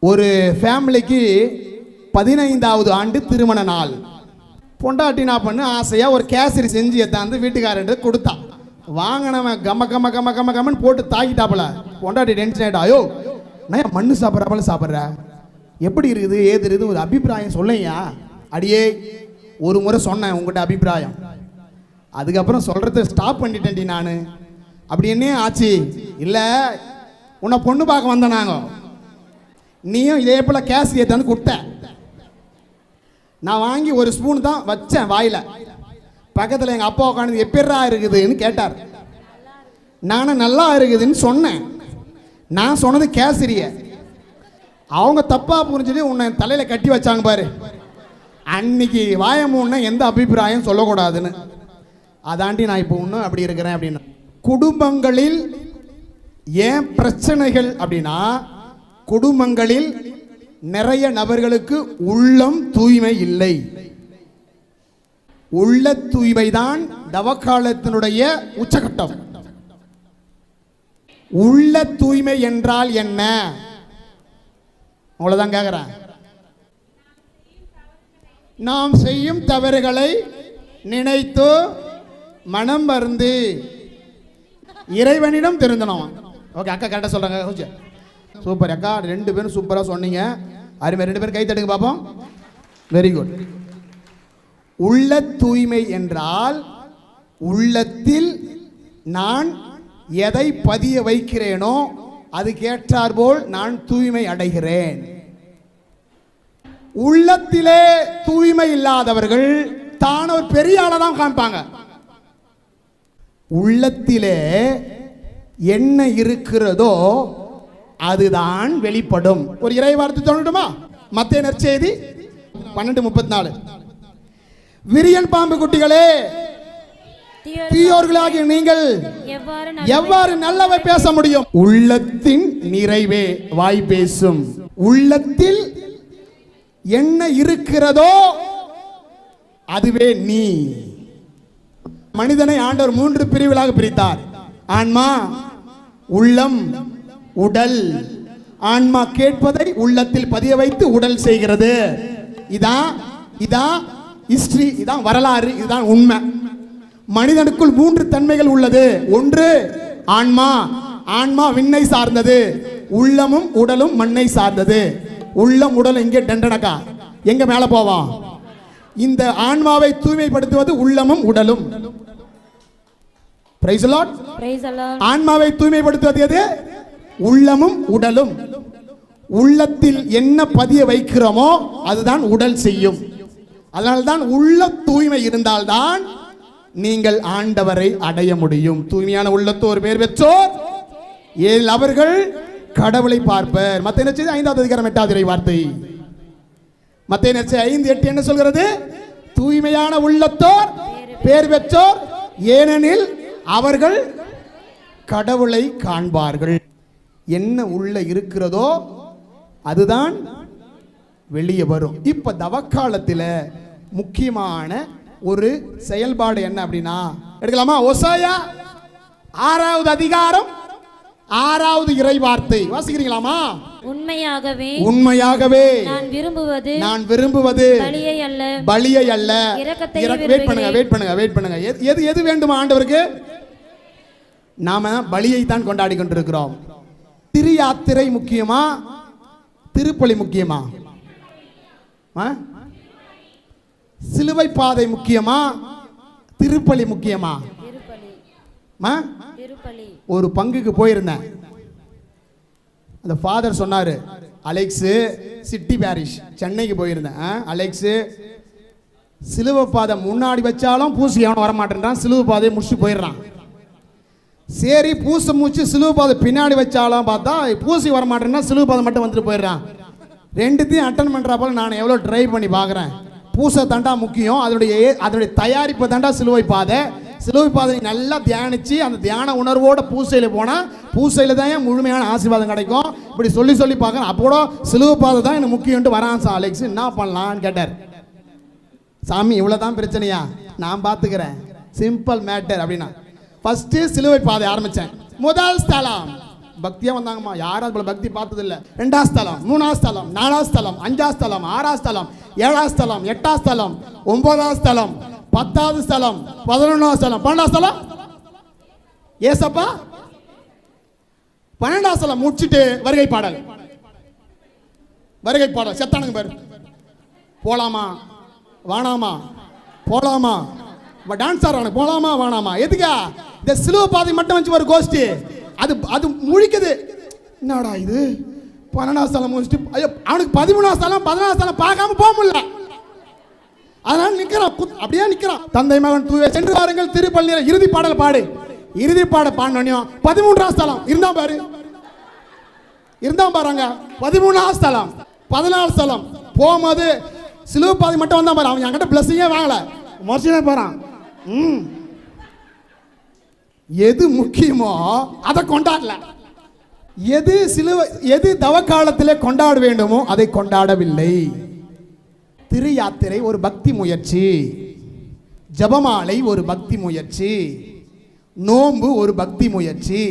ஒரு ஃபேமிலிக்கு 15வது ஆண்டு திருமண நாள். பொண்டாட்டி நான் பண்ணு ஆசையாக ஒரு கேசரி செஞ்சு எத்தாந்து வீட்டுக்காரன் கொடுத்தா. வாங்கினவன் கம்மன்னு போட்டு தாக்கிட்டாப்புல. பொண்டாட்டி டென்ஷன் ஆகிட்டா. ஐயோ நான் மண்ணு சாப்பிட்றாப்பல சாப்பிட்ற, எப்படி இருக்குது ஏது இருக்குது ஒரு அபிப்பிராயம் சொல்லையா. அடியே ஒரு முறை சொன்னேன் உங்கள்கிட்ட அபிப்பிராயம், அதுக்கப்புறம் சொல்கிறத ஸ்டாப் பண்ணிட்டேன்டி நான். அப்படி என்ன ஆச்சு? இல்லை உன்னை பொண்ணு பார்க்க வந்தேன் நாங்கள், நீயும் இதே போல் கேசரி ஏற்றாந்து கொடுத்த. நான் வாங்கி ஒரு ஸ்பூன் தான் வச்சேன் வாயில். பக்கத்தில் எங்கள் அப்பா உட்காந்து எப்படிரா இருக்குதுன்னு கேட்டார். நானும் நல்லா இருக்குதுன்னு சொன்னேன். நான் சொன்னது கேசரியை. அவங்க தப்பாக புரிஞ்சுட்டு உன்னை தலையில் கட்டி வச்சாங்க பாரு. அன்னைக்கு வாயமுன்னா எந்த அபிப்பிராயம் சொல்லக்கூடாதுன்னு. அதாண்டி நான் இப்போ இன்னும் அப்படி இருக்கிறேன் அப்படின்னா. குடும்பங்களில் ஏன் பிரச்சனைகள் அப்படின்னா, குடும்பங்களில் நிறைய நபர்களுக்கு உள்ளம் தூய்மை இல்லை. உள்ள தூய்மை தான் தவக்காலத்தினுடைய உச்சகட்டம். உள்ள தூய்மை என்றால் என்ன? அவ்வளவுதான் கேட்கிறேன். நாம் செய்யும் தவறுகளை நினைத்து மனம் வருந்தி இறைவனிடம் திருந்தணும். ஓகே அக்கா கரெக்டாக சொல்றாங்க. சூப்பர் அக்கா, 2 பேரும் சூப்பராக சொன்னீங்க. அருமை, 2 பேரும் கை தட்டுங்க பார்ப்போம். Very good. உள்ள தூய்மை என்றால் உள்ளத்தில் நான் எதை பதிய வைக்கிறேனோ அதுக்கேற்றார் போல் நான் தூய்மை அடைகிறேன். உள்ளத்திலே தூய்மை இல்லாதவர்கள் தான் ஒரு பெரிய ஆளை தான் காமிப்பாங்க. உள்ளத்திலே என்ன இருக்கிறதோ அதுதான் வெளிப்படும். ஒரு இறை வார்த்தை சொல்லட்டுமா? மத்தேயு நற்செய்தி 12:34. விரியன் பாம்பு குட்டிகளே, தீயோர்களாகிய நீங்கள் எவ்வாறு நல்லவை பேச முடியும்? உள்ளத்தின் நிறைவே வாய் பேசும். உள்ளத்தில் என்ன இருக்கிறதோ அதுவே நீ. மனிதனை ஆண்டவர் 3 பிரிவுகளாக பிரித்தார். ஆன்மா, உள்ளம், உடல். ஆன்மா கேட்பதை உள்ளத்தில் பதிய வைத்து உடல் செய்கிறது. இதான் ஹிஸ்டரி, இதான் வரலாறு, இதுதான் உண்மை. மனிதனுக்குள் 3 தன்மைகள் உள்ளது. ஒன்று ஆன்மா. ஆன்மா விண்ணை சார்ந்தது, உள்ளமும் உடலும் மண்ணை சார்ந்தது. உள்ளம் உடல் எங்கே டண்டனக்கா எங்க மேல போவோம். இந்த ஆன்மாவை தூய்மைப்படுத்துவது உள்ளமும் உடலும். Praise the Lord. ஆன்மாவை தூய்மைப்படுத்துவது எது? உள்ளமும் உடலும். உள்ளத்தில் என்ன பதிய வைக்கிறோமோ அதுதான் உடல் செய்யும். அதனால்தான் உள்ள தூய்மை இருந்தால்தான் நீங்கள் ஆண்டவரை அடைய முடியும். தூய்மையான உள்ளத்தோர் பேர் பெற்றோர் ஏல் அவர்கள் கடவுளை பார்ப்பர். மத்தேயு நற்செய்தி 5வது அதிகாரம் 8வது இறை வார்த்தை. மத்தேயு நற்செய்தி 5:8 என்ன சொல்கிறது? தூய்மையான உள்ளத்தோர் பேர் பெற்றோர் ஏனெனில் அவர்கள் கடவுளை காண்பார்கள். என்ன உள்ள இருக்கிறதோ அதுதான் வெளியே வரும். இப்ப தவக்காலத்தில் முக்கியமான ஒரு செயல்பாடு என்ன அப்படின்னா, எடுக்கலாமா? ஓசாயா 6வது அதிகாரம் 6வது இறை வார்த்தை வாசிக்கிறீங்களாமா? உண்மையாகவே நான் விரும்புவது பலியை அல்ல. வெயிட் பண்ணுங்க. எது வேண்டுமா ஆண்டவருக்கு? நாம பலியை தான் கொண்டாடி கொண்டிருக்கிறோம். திரு யாத்திரை முக்கியமா, திருப்பலி முக்கியமா? சிலுவை பாதை முக்கியமா, திருப்பலி முக்கியமா? ஒரு பங்குக்கு போயிருந்தேன். அந்த ஃபாதர் சொன்னாரு, அலெக்ஸ் சிட்டி பாரிஷ் சென்னைக்கு போயிருந்தேன். அலெக்ஸ் சிலுவை பாதை முன்னாடி வச்சாலும் பூசி எவனும் வரமாட்டேன்றான், சிலுவை பாதையை முடிச்சு போயிடுறான். சரி பூசை மூச்சு சிலுவை பாதை பின்னாடி வச்சாலும் பார்த்தா பூசி வரமாட்டேன்னா சிலுவை பாதை மட்டும் வந்துட்டு போயிடுறான். 2த்தையும் அட்டன் பண்ணுறா போல நான் எவ்வளோ ட்ரை பண்ணி பார்க்குறேன். பூசை தாண்டா முக்கியம், அதனுடைய தயாரிப்பு தாண்டா சிலுவை பாதை. சிலுவை பாதை நல்லா தியானிச்சு அந்த தியான உணர்வோட பூசையில் போனால் பூசையில் தான் முழுமையான ஆசீர்வாதம் கிடைக்கும். இப்படி சொல்லி பார்க்குறேன். அப்போட சிலுவை பாதை தான் எனக்கு முக்கியம்ட்டு வரான். சார் அலெக்ஸ் என்ன பண்ணலான்னு கேட்டார். சாமி இவ்வளோதான் பிரச்சனையா, நான் பார்த்துக்கிறேன், சிம்பிள் மேட்டர் அப்படின்னா. ஃபர்ஸ்ட் சிலுவை பாதை ஆரம்பித்தேன். முதல் ஸ்தலம் பக்தியா வந்தாங்கம்மா. யாரும் அதுல பக்தி பார்த்தது இல்ல. 2ஆம் ஸ்தலம், 3ஆம் ஸ்தலம், 4ஆம் ஸ்தலம், 5ஆம் ஸ்தலம், 6ஆம் ஸ்தலம், 7ஆம் ஸ்தலம், 8ஆம் ஸ்தலம், 9ஆம் ஸ்தலம், 10ஆவது ஸ்தலம், 11ஆம் ஸ்தலம், 12ஆம் ஸ்தலம். ஏசப்பா 12ஆம் ஸ்தலம் முடிச்சிட்டு வருகை பாடல். வருகை பாடல் செத்தானுங்க பாரு. போலாமா வானாமா, போலாமா டான்ஸ் ஆடுறானு, போலாமா வானாமா. எதுக்கா? இந்த சிலுவை பாதை மட்டும் வச்சு ஒரு கோஷ்டி அது அது முழிக்குது. என்னடா இது 12ஆம் ஸ்தலம் முடிச்சுட்டு ஐயோ அவனுக்கு 13ஆம் ஸ்தலம் 14ஆம் ஸ்தலம் பார்க்காம போக முடியல. அதனால நிக்கிறான், அப்படியே நிக்கிறான். தந்தை மகன் தூய சென்று வாருங்கள் திருப்பள்ளியில் இறுதி பாடல் பாடு. இறுதி பாட பாடினோம் 13ஆம் ஸ்தலம் இருந்தா பாரு, இருந்தா பாருங்க 13ஆம் ஸ்தலம் 14ஆம் ஸ்தலம் போகும்போது சிலுவை பாதை மட்டும் வந்தா பாரு. அவன் என்கிட்ட பிளஸிங்கே வாங்கல, மோசமே போறான். எது முக்கியமோ அதை கொண்டாடல. எது சிலுவை, எது தவ காலத்திலே கொண்டாட வேண்டுமோ அதை கொண்டாடவில்லை. திரு யாத்திரை ஒரு பக்தி முயற்சி, ஜபமாலை ஒரு பக்தி முயற்சி, நோன்பு ஒரு பக்தி முயற்சி,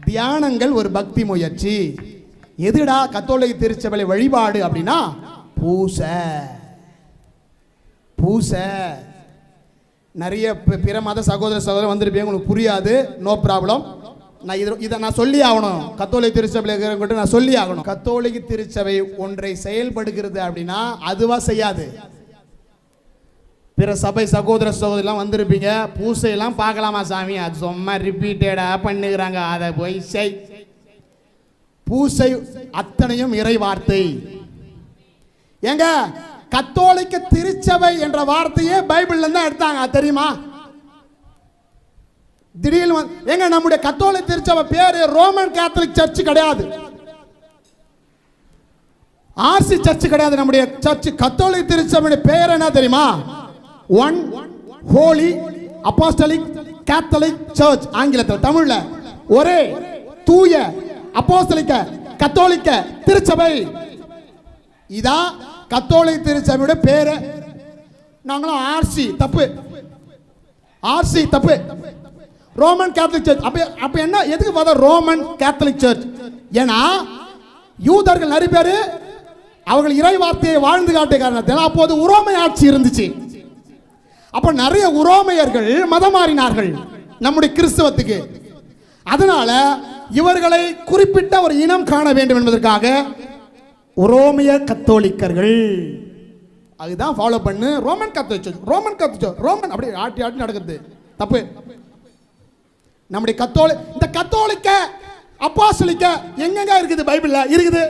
தியானங்கள் ஒரு பக்தி முயற்சி. எதுடா கத்தோலிக்க திருச்சபை வழிபாடு அப்படின்னா பூசை. பூசை நிறைய பிற மத சகோதர சகோதரர் வந்திருப்பீங்க, உங்களுக்கு புரியாது, நோ ப்ராப்ளம். நான் இதை நான் சொல்லி ஆகணும். கத்தோலிக்க திருச்சபையில் இருக்கிறவங்க நான் சொல்லி ஆகணும். கத்தோலிக்க திருச்சபை ஒன்றை செயல்படுகிறது அப்படின்னா அதுவா செய்யாது. பிற சபை சகோதர சகோதரிலாம் வந்திருப்பீங்க, பூசையெல்லாம் பார்க்கலாமா சாமி, அது சும்மா ரிப்பீட்டடா பண்ணுகிறாங்க, அதை போய் செய். பூசை அத்தனையும் இறை வார்த்தை. ஏங்க கத்தோலிக்க திருச்சபை என்ற வார்த்தையே பைபிள்ல இருந்து எடுத்தாங்க, தெரியுமா? திடீர்னு எங்க நம்முடைய கத்தோலிக்க திருச்சபை பேரு ரோமன் கேத்தலிக் சர்ச் கிடையாது, ஆர்சி சர்ச் கிடையாது. நம்முடைய சர்ச் கத்தோலிக்க திருச்சபையுடைய பேர் என்ன தெரியுமா? One holy apostolic Catholic church. ஆங்கிலத்தில், தமிழ்ல ஒரே தூய அப்போஸ்தலிக்க கத்தோலிக்க திருச்சபை. இதான் கத்தோலிக்க திருச்சபையோட பேரு. நாங்களும் ஆர்சி தப்பு, ஆர்சி தப்பு, ரோமன் கேத்தலிக் சர்ச். அப்ப என்ன, எதுக்கு பார்த்தா ரோமன் கேத்தலிக் சர்ச்? ஏன்னா யூதர்கள் நிறைய பேர் அவர்கள் இறை வார்த்தையை வாழ்ந்து காட்டிய காரணத்தில் அப்போது உரோமை ஆட்சி இருந்துச்சு. அப்ப நிறைய உரோமையர்கள் மதம் மாறினார்கள் நம்முடைய கிறிஸ்தவத்துக்கு. அதனால இவர்களை குறிப்பிட்ட ஒரு இனம் காண வேண்டும் என்பதற்காக உரோமிய கத்தோலிக்கர்கள் அதுதான் ஃபாலோ பண்ணு Roman Catholic search. Roman Catholic search, Roman அப்படி ஆட்டி ஆட்டி நடக்குது, தப்பு. நம்முடைய இந்த கத்தோலிக்க அப்போஸ்தலிக்க எங்கெங்க இருக்குது? பைபிள்ல இருக்குது.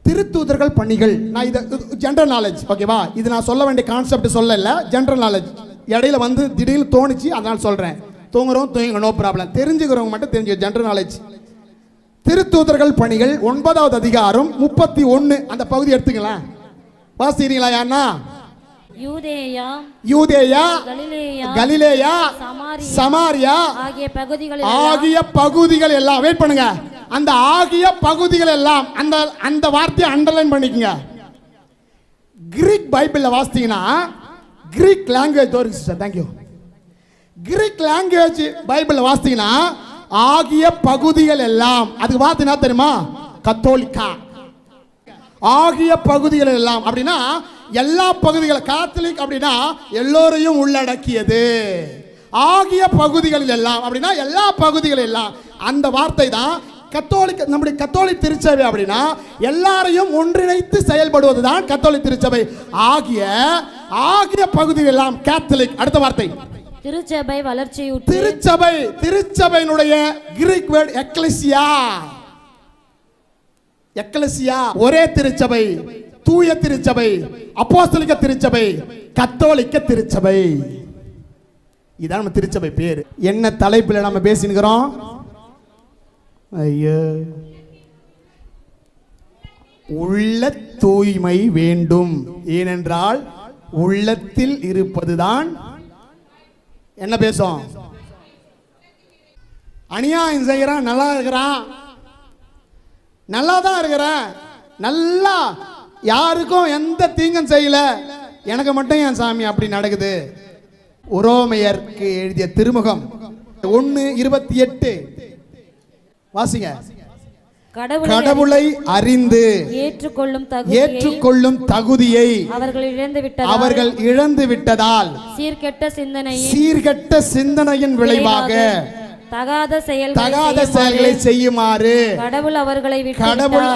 திருத்தூதர்கள் பணிகள். நான் இது ஜெனரல் நாலேஜ், ஓகேவா? இது நான் சொல்ல வேண்டிய கான்செப்ட் சொல்லல, ஜெனரல் நாலேஜ். இடையில வந்து திடீர்னு தோணுச்சு, அதனால சொல்றேன். தூங்குறோம் தூங்க, நோ ப்ராப்ளம். தெரிஞ்சுக்கிறவங்க மட்டும் தெரிஞ்சு, ஜெனரல் நாலேஜ். திருத்தூதர்கள் பணிகள் 9வது அதிகாரம் 31 அந்த பகுதி எடுத்துக்கலாம். வாசிக்கிறீங்களா? யாருன்னா? யூதேயா, யூதேயா, கலிலேயா, சமாரியா ஆகிய பகுதிகள் எல்லாம். வெயிட் பண்ணுங்க. அந்த ஆகிய பகுதிகள் எல்லாம், அந்த வார்த்தையை அண்டர்லைன் பண்ணிக்கங்க. கிரீக் பைபிள்ல வாசித்தீங்கன்னா, கிரீக் லாங்குவேஜ் வரும் சிஸ்டர், தேங்க்யூ. கிரீக் லாங்குவேஜ் பைபிள்ல வாசித்தீங்கன்னா ஆகிய பகுதிகள் எல்லாம், அதுக்கு வார்த்தை என்ன தெரியுமா? கத்தோலிக்கா. ஆகிய பகுதிகள் எல்லாம் அப்படின்னா எல்லா பகுதிகள். காத்தலிக் அப்படின்னா எல்லோரையும் உள்ளடக்கியது. ஆகிய பகுதிகளில் எல்லாம் அப்படின்னா எல்லா பகுதிகள் எல்லாம். அந்த வார்த்தை தான் கத்தோலிக்க, நம்முடைய கத்தோலிக்க திருச்சபை அப்படின்னா எல்லாரையும் ஒன்றிணைத்து செயல்படுவதுதான் கத்தோலிக்க திருச்சபை. ஆகிய பகுதிகள் எல்லாம் கேத்தலிக். அடுத்த வார்த்தை திருச்சபை வளர்ச்சியுற்று. திருச்சபை, திருச்சபையினுடைய கிரீக் வேர்ட் எக்லெசியா. எக்லெசியா ஒரே திருச்சபை, தூய திருச்சபை, அப்போஸ்தலிக்க திருச்சபை, கத்தோலிக்க திருச்சபை. இதான் நம்ம திருச்சபை பேர். என்ன தலைப்பில் நம்ம பேசிக்கிறோம்? ஐயோ, உள்ள தூய்மை வேண்டும். ஏனென்றால் உள்ளத்தில் இருப்பதுதான் என்ன பேசும்? அநியாயம் செய்கிறான், நல்லா இருக்கிறான், நல்லா தான் இருக்கிறேன், நல்லா யாருக்கும் எந்த தீங்கும் செய்யல, எனக்கு மட்டும் என் சாமி அப்படி நடக்குது. உரோமையருக்கு எழுதிய திருமுகம் 1:28. வாசிங்க. கடவுளை அறிந்து ஏற்றுக்கொள்ளும் தகுதியை அவர்கள் இழந்து விட்டதால் சீர்கெட்ட சிந்தனையின் விளைவாக தகாத செயல்களை செய்யுமாறு கடவுள்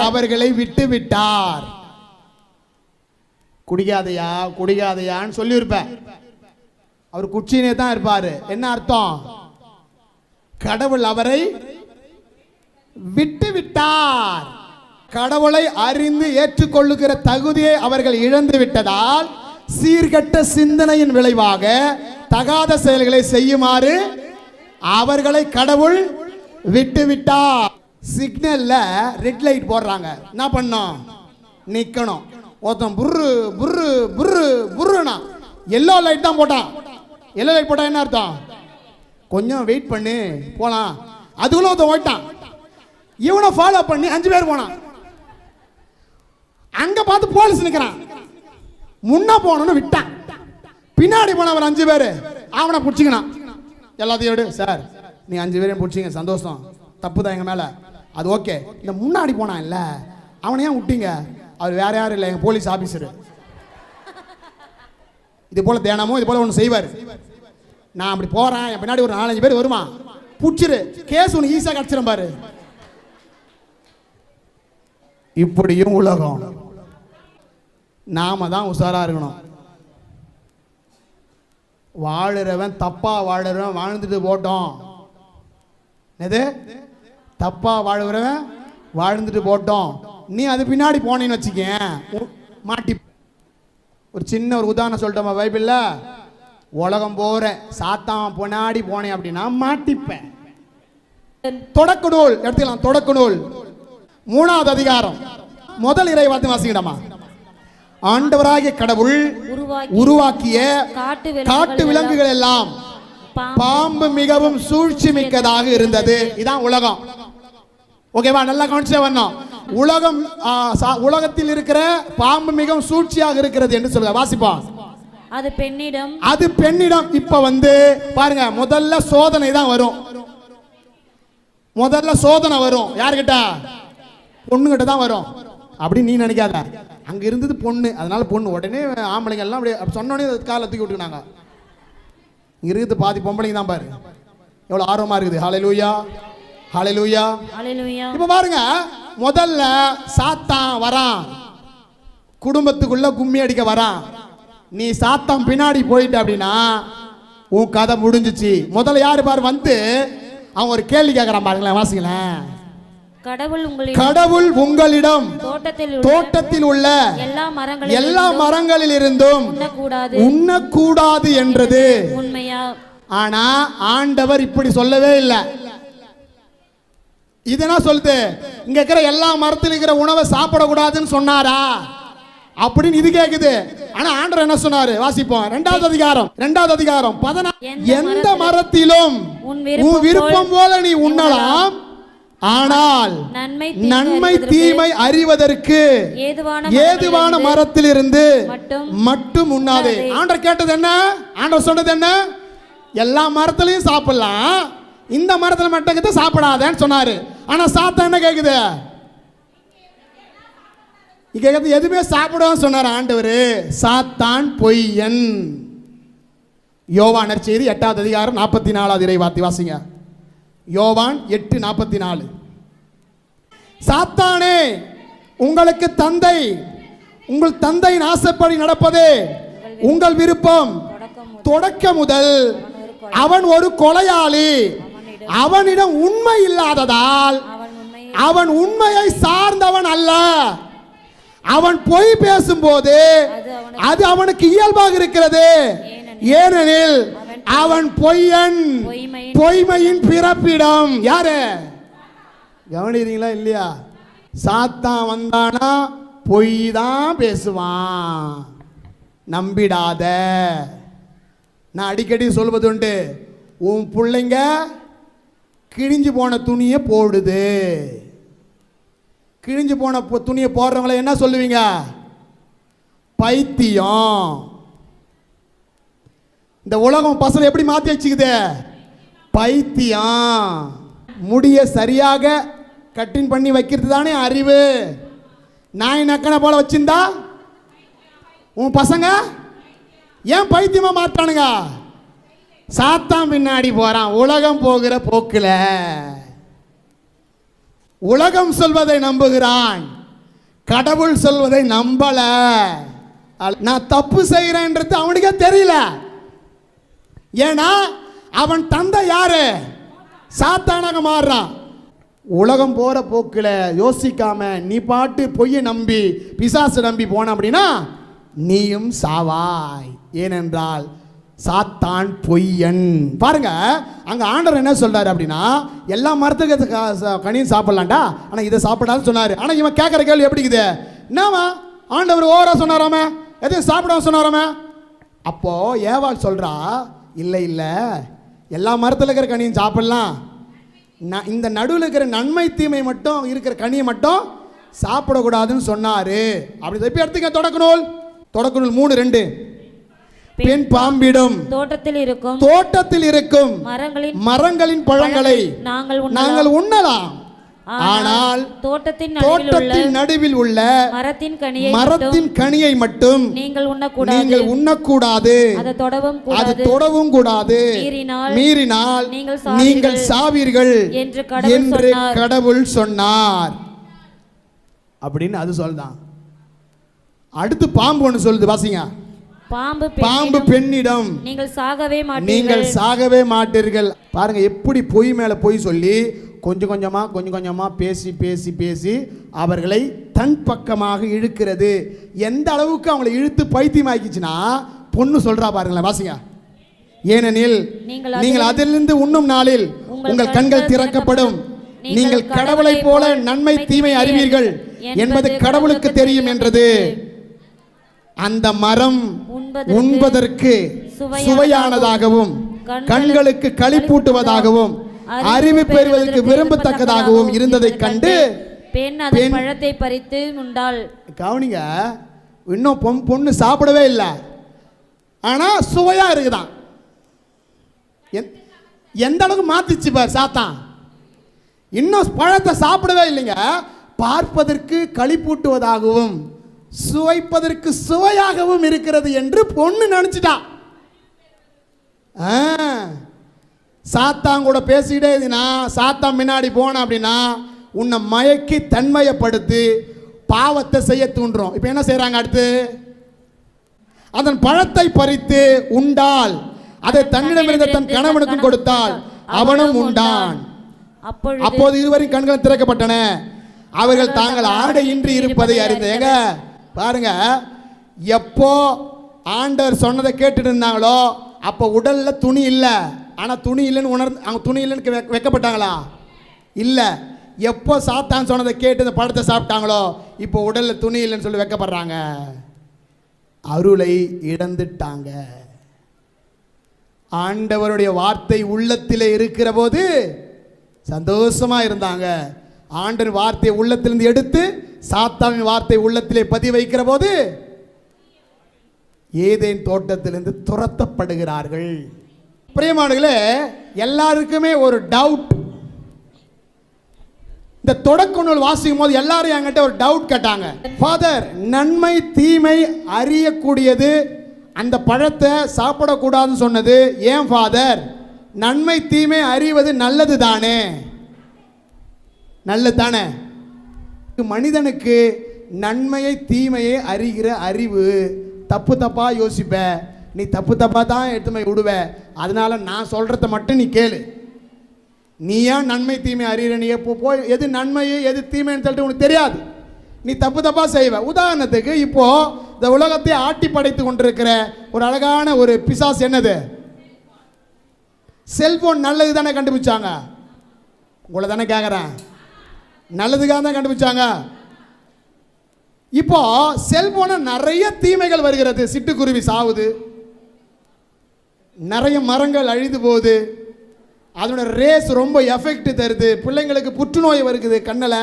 அவர்களை விட்டு விட்டார். குடிக்காதையான்னு சொல்லி இருப்பேன். அவர் குச்சினே தான் இருப்பாரு. என்ன அர்த்தம்? கடவுள் அவரை விட்டு விட்டார். கடவுளை அறிந்து ஏற்றுக்கொள்ளுகிற தகுதியை அவர்கள் இழந்து விட்டதால் சீர்கெட்ட சிந்தனையின் விளைவாக தகாத செயல்களை செய்யுமாறு அவர்களை கடவுள் விட்டு விட்டார். சிக்னல்ல ரெட் லைட் போடுறாங்க, என்ன பண்ணோம்? நிக்கணும். ஒருத்தன் புர்ரு புர்ரு புர்ரு புர்ருனா எல்லோ லைட் தான் போட்டான். எல்லோ லைட் போட்டா என்ன அர்த்தம்? கொஞ்சம் வெயிட் பண்ணு போலாம். அதுக்குள்ள ஒருத்தன் ஓட்டான். இவனை ஃபாலோ பண்ணி 5 பேர் போனான். அங்க பார்த்து போலீஸ் நிக்கிறான். முன்ன போனோன்னு விட்டான். பின்னாடி போனவன் 5 பேர் அவனை பிடிச்சிக்கணும். எல்லாத்தையும் விடு சார், நீ 5 பேரையும் பிடிச்சிங்க, சந்தோஷம், தப்பு தான் எங்க மேல, அது ஓகே. இந்த முன்னாடி போனான் இல்ல, அவனை ஏன் விட்டீங்க? அவர் வேற யாரும் இல்லை, எங்க போலீஸ் ஆபீசர். இது போல தினமும் இது போல ஒன்று செய்வார். நான் அப்படி போறேன், என் பின்னாடி ஒரு 4-5 பேர் வருவான், புடிச்சிரு, கேஸ் ஒன்று ஈஸியாக கிடச்சிரும் பாரு. இப்படியும் உலகம். நாம தான் உஷாரா இருக்கணும். வாழுறவன் தப்பா வாழுறவன் வாழ்ந்துட்டு போட்டோம். எது தப்பா வாழுறவன் வாழ்ந்துட்டு போட்டோம். நீ அது பின்னாடி போனேன்னு வச்சுக்க மாட்டி. ஒரு சின்ன ஒரு உதாரணம் சொல்லிட்டோமா பைபிள்ல? உலகம் போற சாத்தான் பின்னாடி போனேன் அப்படின்னா மாட்டிப்பேன். தொடக்க நூல் எடுத்துக்கலாம். தொடக்க நூல் 3வது அதிகாரம் முதல் இறைவார்த்தை வாசிக்கலாமா? ஆண்டவராகிய கடவுள் உருவாக்கிய காட்டு விலங்குகள் எல்லாம் பாம்பு மிகவும் சூழ்ச்சி மிக்கதாக இருந்தது. இதான் உலகம். ஓகேவா? நல்லா கவனிச்சே வரணும். உலகம் உலகத்தில் இருக்கிற பாம்பு மிகவும் சூழ்ச்சியாக இருக்கிறது என்று சொல்லுங்க. வாசிப்போம். அது பெண்ணிடம். இப்ப பாருங்க, முதல்ல சோதனை தான் வரும். முதல்ல சோதனை வரும் யாருக்கிட்ட? பொண்ணுகிட்ட தான் வரும். அப்படி நீ நினைக்காத. அங்க இருந்தது பொண்ணு, அதனால பொண்ணு. உடனே ஆம்பளைங்க எல்லாம் அப்படி சொன்னோடனே காலை தூக்கி விட்டுக்கினாங்க. இங்க இருக்குது பாதி பொம்பளைங்க தான் பாரு. எவ்வளவு ஆர்வமா இருக்குது. ஹல்லேலூயா, ஹல்லேலூயா, ஹல்லேலூயா. இப்ப பாருங்க, முதல்ல சாத்தான் வரான், குடும்பத்துக்குள்ள கும்மி அடிக்க வரான். நீ சாத்தான் பின்னாடி போயிட்ட அப்படின்னா உன் கதை முடிஞ்சிச்சு. முதல்ல யாரு பாரு அவன் ஒரு கேள்வி கேட்கறான் பாருங்களேன். வாசிங்களேன். கடவுள் உங்களிடம் தோட்டத்தில் உள்ள எல்லா மரங்களில் இருந்தும் உண்ணக்கூடாது என்றது உண்மையா? ஆனா ஆண்டவர் இப்படி சொல்லவே இல்லை. இது என்ன சொல்லுது? இங்க இருக்கிற எல்லா மரத்தில் இருக்கிற உணவை சாப்பிடக்கூடாதுன்னு சொன்னாரா அப்படின்னு இது கேக்குது. ஆனா ஆண்டவர் என்ன சொன்னாரு? வாசிப்போம். 2வது அதிகாரம் 14. எந்த மரத்திலும் உன் விருப்பம் போல நீ உண்ணலாம், ஆனால் நன்மை தீமை அறிவதற்கு ஏதுவான மரத்தில் இருந்து மட்டும் உண்ணாதே. ஆண்டவர் கேட்டது என்ன? ஆண்டவர் சொன்னது என்ன? எல்லா மரத்திலையும் சாப்பிடலாம், இந்த மரத்துல மட்டும் சாப்பிடாதேன்னு சொன்னாரு. ஆனா சாத்தான் என்ன கேக்குது? எதுவுமே சாப்பிடுவான்னு சொன்னார் ஆண்டவர். சாத்தான் பொய்யன். யோவான் நற்செய்தி 8வது அதிகாரம் 44வது இறைவார்த்தை வாசிங்க. யோவான் 8:44. சாத்தானே, உங்களுக்கு தந்தை, உங்கள் தந்தையின் ஆசைப்படி நடப்பதே உங்கள் விருப்பம். தொடக்க முதல் அவன் ஒரு கொலையாளி. அவனிடம் உண்மை இல்லாததால் அவன் உண்மையை சார்ந்தவன் அல்ல. அவன் பொய் பேசும்போது அது அவனுக்கு இயல்பாக இருக்கிறது, ஏனெனில் அவன் பொய்யன், பொய்மையின் பிறப்பிடம். யாரு கவனிக்கிறீங்களா இல்லையா? சாத்தான் வந்தானா பொய் தான் பேசுவான், நம்பிடாத. நான் அடிக்கடி சொல்வது உண்டு, உன் பிள்ளைங்க கிழிஞ்சு போன துணியை போடுது. கிழிஞ்சு போன துணியை போடுறவங்கள என்ன சொல்லுவீங்க? பைத்தியம். இந்த உலகம் பசங்க எப்படி மாத்தி வச்சுக்குது? பைத்தியம். முடிய சரியாக கட்டிங் பண்ணி வைக்கிறது தானே அறிவு. நாய் நக்கனை போல வச்சிருந்தா உன் பசங்க ஏன் பைத்தியமா மாட்டானுங்க? சாத்தான் பின்னாடி போறான். உலகம் போகிற போக்குல உலகம் சொல்வதை நம்புகிறான், கடவுள் சொல்வதை நம்பல. நான் தப்பு செய்கிறேன்றது அவனுக்கே தெரியல. ஏன்னா அவன் தந்தை யாரு? சாத்தானாக மாறுறான். உலகம் போற போக்குல யோசிக்காம நீ பாட்டு பொய்யை நம்பி பிசாசு நம்பி போன அப்படின்னா நீயும் சாவாய். ஏனென்றால் சாத்தான் பொய்யன். பாருங்க, அங்க ஆண்டவர் என்ன சொல்றாரு அப்படின்னா, எல்லா மரத்துக்கு கனியும் சாப்பிடலாம்டா, ஆனா இதை சாப்பிடாதுன்னு சொன்னாரு. ஆனா இவன் கேட்கிற கேள்வி எப்படி இருக்குது? என்னவா ஆண்டவர் ஓரா சொன்னாராமே, எதையும் சாப்பிடாம சொன்னாராமே. அப்போ ஏவாள் சொல்றா, இல்லை இல்லை, எல்லா மரத்தில் இருக்கிற கனியும் சாப்பிடலாம், இந்த நடுவில் இருக்கிற நன்மை தீமை மட்டும் இருக்கிற கனியை மட்டும் சாப்பிடக்கூடாதுன்னு சொன்னாரு. அப்படி இப்ப எடுத்துக்க தொடக்க நூல் 3:2. பெண் பாம்பிடும் தோட்டத்தில் இருக்கும் மரங்களின் பழங்களை நாங்கள் உண்ணலாம், ஆனால் தோட்டத்தின் நடுவில் உள்ள மரத்தின் கனியை மட்டும் நீங்கள் உண்ணக்கூடாது, அது தொடவும் கூடாது, மீறினால் நீங்கள் சாவீர்கள் என்று கடவுள் சொன்னார் அப்படின்னு அது சொல்லுதான். அடுத்து பாம்பு ஒன்று சொல்லுது, வாசிங்க. பாம்பு பெண்ணிடம் நீங்கள் சாகவே மாட்டீர்கள். பாருங்க எப்படி பொய் மேல பொய் சொல்லி கொஞ்சம் கொஞ்சமா பேசி அவர்களை தன் பக்கமாக இழுக்கிறது. எந்த அளவுக்கு அவங்களை இழுத்து பைத்தியமாக்கிச்சுன்னா பொண்ணு சொல்றா பாருங்களேன், வாசிங்க. ஏனெனில் நீங்கள் அதிலிருந்து உண்ணும் நாளில் உங்கள் கண்கள் திறக்கப்படும், நீங்கள் கடவுளை போல நன்மை தீமை அறிவீர்கள் என்பது கடவுளுக்கு தெரியும் என்றது. அந்த மரம் உண்பதற்கு சுவையானதாகவும் கண்களுக்கு களிப்பூட்டுவதாகவும் அறிவு பெறுவதற்கு விரும்பத்தக்கதாகவும் இருந்ததை கண்டு பெண் அதன் பழத்தை பறித்து உண்டாள். கவனிங்க, இன்னும் பொண்ணு சாப்பிடவே இல்லை, ஆனா சுவையா இருக்குதான். எந்த அளவுக்கு மாத்திச்சு பார் சாத்தான். இன்னும் பழத்தை சாப்பிடவே இல்லைங்க, பார்ப்பதற்கு களிப்பூட்டுவதாகவும் சுவைப்பதற்கு சுவையாகவும் இருக்கிறது என்று பொண்ணு நினைச்சிட்டா. சாத்தான் கூட பேசிக்கிட்டே இருந்தீனா, சாத்தான் முன்னாடி போன அப்படின்னா உன்னை மயக்கி தன்மையப்படுத்தி பாவத்தை செய்ய தூண்டுறோம். இப்போ என்ன செய்யறாங்க? அடுத்து அதன் பழத்தை பறித்து உண்டால், அதை தன்னிடமிருந்த தன் கணவனுக்கும் கொடுத்தால் அவனும் உண்டான். அப்போது இருவரின் கண்கள் திறக்கப்பட்டன, அவர்கள் தாங்கள் ஆடையின்றி இருப்பதை அறிந்தேங்க. பாருங்க, எப்போ ஆண்டவர் சொன்னதை கேட்டுட்டு இருந்தாங்களோ அப்போ உடல்ல துணி இல்லை, ஆனால் துணி இல்லைன்னு அவங்க துணி இல்லைன்னு வைக்கப்பட்டாங்களா? இல்லை. எப்போ சாத்தான் சொன்னதை கேட்டு இந்த பழத்தை சாப்பிட்டாங்களோ இப்போ உடல்ல துணி இல்லைன்னு சொல்லி வைக்கப்படுறாங்க. அருளை இழந்துட்டாங்க. ஆண்டவருடைய வார்த்தை உள்ளத்திலே இருக்கிற போது சந்தோஷமா இருந்தாங்க. ஆண்டவர் வார்த்தையை உள்ளத்திலிருந்து எடுத்து சாத்தானின் வார்த்தை உள்ளத்திலே பதிய வைக்கிற போது ஏதேன் தோட்டத்திலிருந்து துரத்தப்படுகிறார்கள். பிரியமானவர்களே, எல்லாருக்குமே ஒரு டவுட். இந்த தொடக்க நூல் வாசிக்கும் போது எல்லாரும் என்கிட்ட ஒரு டவுட் கேட்டாங்க. ஃபாதர், நன்மை தீமை அறியக்கூடியது, அந்த பழத்தை சாப்பிடக்கூடாதுன்னு சொன்னது ஏன் ஃபாதர்? நன்மை தீமை அறிவது நல்லது தானே, நல்லது தானே. மனிதனுக்கு நன்மையை தீமையை அறிகிற அறிவு தப்பா யோசிப்ப, நீ தப்பா தான் எடுத்து விடுவ. அதனால நான் சொல்றத மட்டும் நீ கேளு. நீ ஏன் நன்மை தீமை அறிகிற? நீ எப்போ போய் எது நன்மையை எது தீமைன்னு சொல்லிட்டு உனக்கு தெரியாது, நீ தப்பா செய்வ. உதாரணத்துக்கு இப்போ இந்த உலகத்தை ஆட்டி படைத்து கொண்டிருக்கிற ஒரு அழகான ஒரு பிசாசு என்னது? செல்போன். நல்லது தானே கண்டுபிடிச்சாங்க? உங்களை தானே கேட்குறேன், நல்லதுக்காக தான் கண்டுபிடிச்சாங்க. இப்போ செல்போன நிறைய தீமைகள் வருகிறது. சிட்டுக்குருவி சாவுது, நிறைய மரங்கள் அழிந்து போகுது, அதோட ரேஸ் ரொம்ப எஃபெக்ட் தருது, பிள்ளைங்களுக்கு புற்றுநோய் வருகிறது கண்ணில்,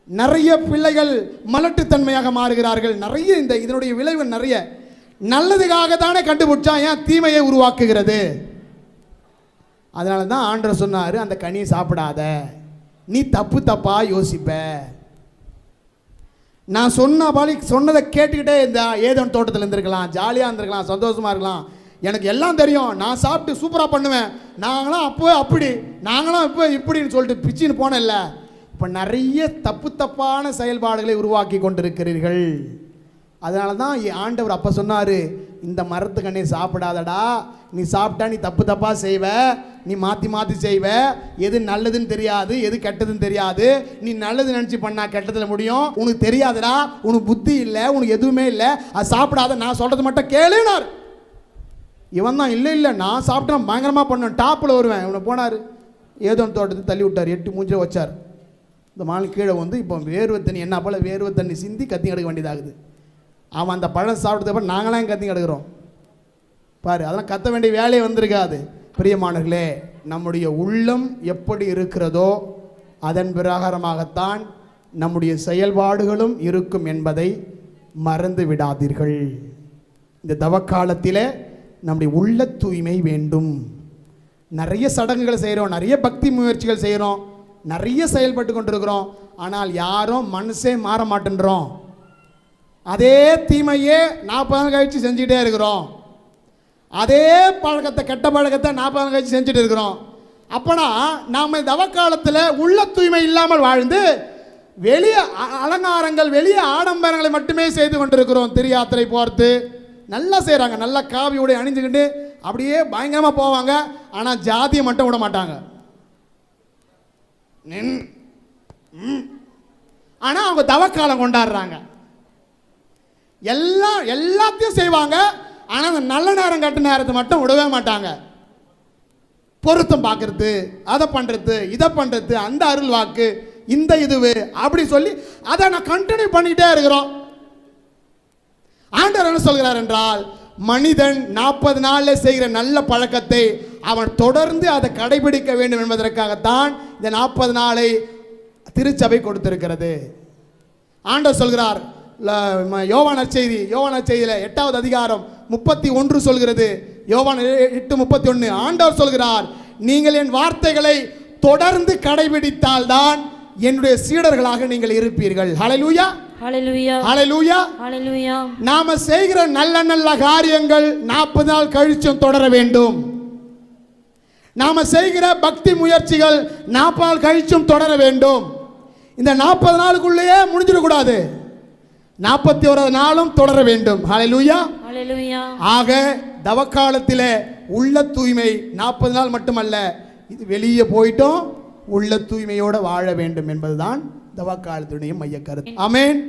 நிறைய பிள்ளைகள் மலட்டுத்தன்மையாக மாறுகிறார்கள். நிறைய இதனுடைய விளைவு நிறைய. நல்லதுக்காக தானே கண்டுபிடிச்சா, ஏன் தீமையை உருவாக்குகிறது? அதனால தான் ஆண்டவர் சொன்னார், அந்த கனியை சாப்பிடாத, நீ தப்பு தப்பா யோசிப்ப. நான் சொன்னதை கேட்டுக்கிட்டே இருந்தா ஏதேன் தோட்டத்தில் இருந்திருக்கலாம், ஜாலியாக இருந்திருக்கலாம், சந்தோஷமா இருக்கலாம். எனக்கு எல்லாம் தெரியும், நான் சாப்பிட்டு சூப்பராக பண்ணுவேன், நாங்களாம் அப்போ அப்படி, நாங்களாம் இப்போ இப்படின்னு சொல்லிட்டு பிச்சின்னு போனேன்ல. இப்போ நிறைய தப்பான செயல்பாடுகளை உருவாக்கி கொண்டிருக்கிறீர்கள். அதனால தான் ஆண்டவர் அப்போ சொன்னார், இந்த மரத்துக்கண்ணே சாப்பிடாதடா, நீ சாப்பிட்டா நீ தப்பாக செய்வ, நீ மாற்றி செய்வ, எது நல்லதுன்னு தெரியாது, எது கெட்டதுன்னு தெரியாது, நீ நல்லது நினச்சி பண்ணா கெட்டதில் முடியும், உனக்கு தெரியாதுடா, உனக்கு புத்தி இல்லை, உனக்கு எதுவுமே இல்லை, அது சாப்பிடாத, நான் சொல்கிறது மட்டும் கேளுனார். இவன் தான் இல்லை நான் சாப்பிட்டேன் பயங்கரமாக பண்ணுவேன், டாப்பில் வருவேன். இவனை போனார், ஏதோன் தோட்டத்தை தள்ளி விட்டார், 8 மூஞ்சில் வச்சார். இந்த மால் கீழே வந்து இப்போ வேர்வை தண்ணி, என்ன போல் வேர்வை தண்ணி சிந்தி கத்தி எடுக்க வேண்டியதாகுது. அவன் அந்த பழம் சாப்பிட்டதுக்கப்புறம் நாங்களாம் கத்தி எடுக்கிறோம் பாரு. அதெல்லாம் கத்த வேண்டிய வேலையே வந்திருக்காது. பிரியமானவர்களே, நம்முடைய உள்ளம் எப்படி இருக்கிறதோ அதன் பிரகாரமாகத்தான் நம்முடைய செயல்பாடுகளும் இருக்கும் என்பதை மறந்து விடாதீர்கள். இந்த தவக்காலத்தில் நம்முடைய உள்ள தூய்மை வேண்டும். நிறைய சடங்குகளை செய்கிறோம், நிறைய பக்தி முயற்சிகள் செய்கிறோம், நிறைய செயல்பட்டு கொண்டிருக்கிறோம். ஆனால் யாரும் மனசே மாற மாட்டேன்றோம். அதே தீமையே 40 நாள் கழிச்சு செஞ்சுக்கிட்டே இருக்கிறோம். அதே பழக்கத்தை, கெட்ட பழக்கத்தை 40 நாள் கழிச்சு செஞ்சுட்டு இருக்கிறோம். அப்போனா நாம் தவக்காலத்தில் உள்ள தூய்மை இல்லாமல் வாழ்ந்து வெளியே அலங்காரங்கள், வெளியே ஆடம்பரங்களை மட்டுமே செய்து கொண்டிருக்கிறோம். திரு யாத்திரை போகிறது நல்லா செய்கிறாங்க, நல்லா காவியோட அணிஞ்சுக்கிட்டு அப்படியே பயங்கரமாக போவாங்க. ஆனால் ஜாதியை மட்டும் விட மாட்டாங்க. ஆனால் அவங்க தவக்காலம் கொண்டாடுறாங்க, எல்லாத்தையும் செய்வாங்க. ஆனால் அந்த நல்ல நேரம் கட்ட நேரத்தை மட்டும் விடவே மாட்டாங்க. பொருத்தம் பார்க்கறது, அதை பண்ணுறது, இதை பண்ணுறது, அந்த அருள் வாக்கு, இந்த இதுவு அப்படி சொல்லி அதை நான் கண்டினியூ பண்ணிக்கிட்டே இருக்கிறோம். ஆண்டவர் என்ன சொல்கிறார் என்றால், மனிதன் 40 நாளில் செய்கிற நல்ல பழக்கத்தை அவன் தொடர்ந்து அதை கடைபிடிக்க வேண்டும் என்பதற்காகத்தான் இந்த 40 நாளை திருச்சபை கொடுத்திருக்கிறது. ஆண்டவர் சொல்கிறார், யோவான் நற்செய்தியில் 8வது அதிகாரம் 31 சொல்கிறது. யோவான் 8:31 ஆண்டவர் சொல்கிறார், நீங்கள் என் வார்த்தைகளை தொடர்ந்து கடைபிடித்தால் தான் என்னுடைய சீடர்களாக நீங்கள் இருப்பீர்கள். ஹல்லேலூயா, ஹல்லேலூயா, ஹல்லேலூயா, ஹல்லேலூயா. நாம செய்கிற நல்ல காரியங்கள் 40 நாள் கழிச்சும் தொடர வேண்டும். நாம செய்கிற பக்தி முயற்சிகள் 40 நாள் கழிச்சும் தொடர வேண்டும். இந்த 40 நாளுக்குள்ளேயே முடிஞ்சிடக்கூடாது, 41வது நாளும் தொடர வேண்டும். ஹல்லேலூயா, ஹல்லேலூயா. ஆக தவக்காலத்தில் உள்ள தூய்மை 40 நாள் மட்டுமல்ல, இது வெளியே போயிட்டோம் உள்ள தூய்மையோடு வாழ வேண்டும் என்பதுதான் தவக்காலத்துடைய மைய கருத்து. ஆமென்.